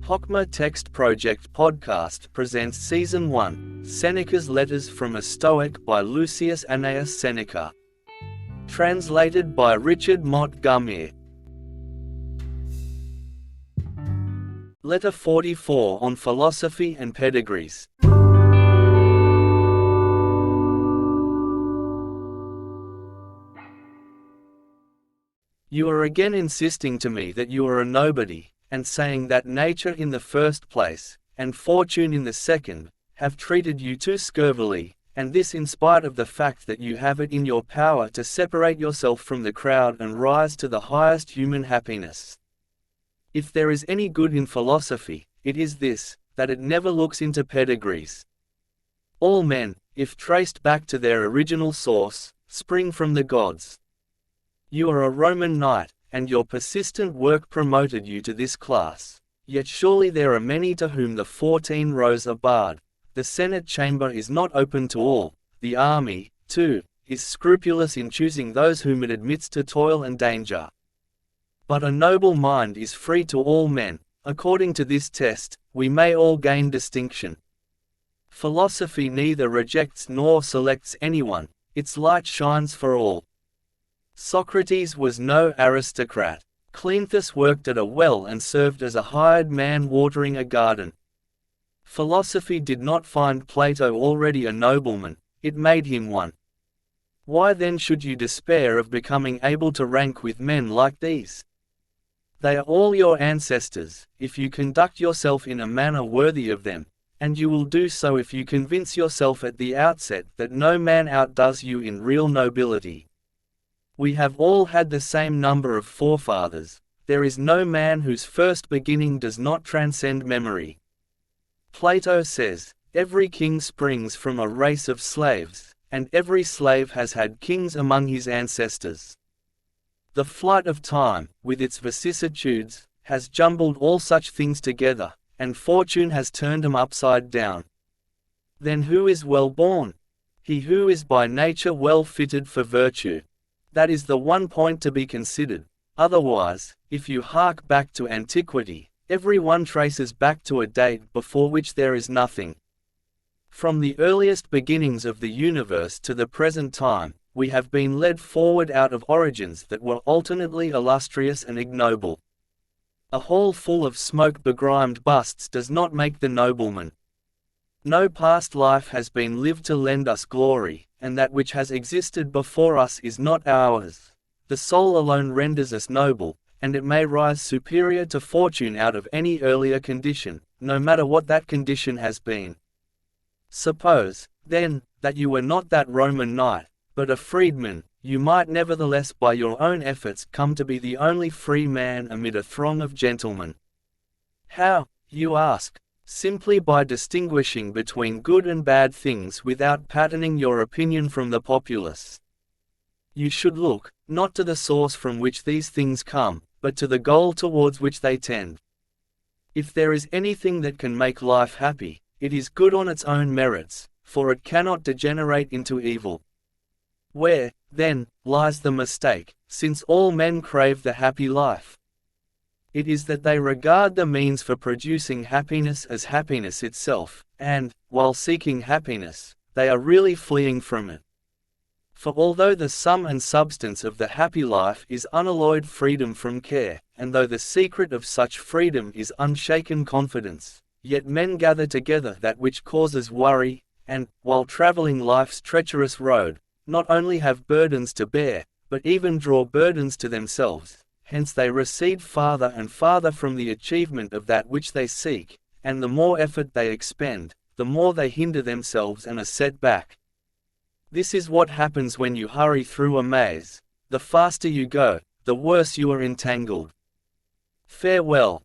Hochma Text Project podcast presents Season 1, Seneca's Letters from a Stoic by Lucius Annaeus Seneca. Translated by Richard Montgomery. Letter 44 on Philosophy and Pedigrees. You are again insisting to me that you are a nobody, and saying that nature in the first place, and fortune in the second, have treated you too scurvily, and this in spite of the fact that you have it in your power to separate yourself from the crowd and rise to the highest human happiness. If there is any good in philosophy, it is this, that it never looks into pedigrees. All men, if traced back to their original source, spring from the gods. You are a Roman knight, and your persistent work promoted you to this class. Yet surely there are many to whom the 14 rows are barred. The Senate chamber is not open to all. The army, too, is scrupulous in choosing those whom it admits to toil and danger. But a noble mind is free to all men. According to this test, we may all gain distinction. Philosophy neither rejects nor selects anyone. Its light shines for all. Socrates was no aristocrat. Cleanthes worked at a well and served as a hired man watering a garden. Philosophy did not find Plato already a nobleman, it made him one. Why then should you despair of becoming able to rank with men like these? They are all your ancestors, if you conduct yourself in a manner worthy of them, and you will do so if you convince yourself at the outset that no man outdoes you in real nobility. We have all had the same number of forefathers. There is no man whose first beginning does not transcend memory. Plato says, every king springs from a race of slaves, and every slave has had kings among his ancestors. The flight of time, with its vicissitudes, has jumbled all such things together, and fortune has turned them upside down. Then who is well born? He who is by nature well fitted for virtue. That is the one point to be considered. Otherwise, if you hark back to antiquity, every one traces back to a date before which there is nothing. From the earliest beginnings of the universe to the present time, we have been led forward out of origins that were alternately illustrious and ignoble. A hall full of smoke-begrimed busts does not make the nobleman. No past life has been lived to lend us glory, and that which has existed before us is not ours. The soul alone renders us noble, and it may rise superior to fortune out of any earlier condition, no matter what that condition has been. Suppose, then, that you were not that Roman knight, but a freedman, you might nevertheless by your own efforts come to be the only free man amid a throng of gentlemen. How, you ask? Simply by distinguishing between good and bad things without patterning your opinion from the populace. You should look, not to the source from which these things come, but to the goal towards which they tend. If there is anything that can make life happy, it is good on its own merits, for it cannot degenerate into evil. Where, then, lies the mistake, since all men crave the happy life? It is that they regard the means for producing happiness as happiness itself, and, while seeking happiness, they are really fleeing from it. For although the sum and substance of the happy life is unalloyed freedom from care, and though the secret of such freedom is unshaken confidence, yet men gather together that which causes worry, and, while traveling life's treacherous road, not only have burdens to bear, but even draw burdens to themselves. Hence they recede farther and farther from the achievement of that which they seek, and the more effort they expend, the more they hinder themselves and are set back. This is what happens when you hurry through a maze. The faster you go, the worse you are entangled. Farewell.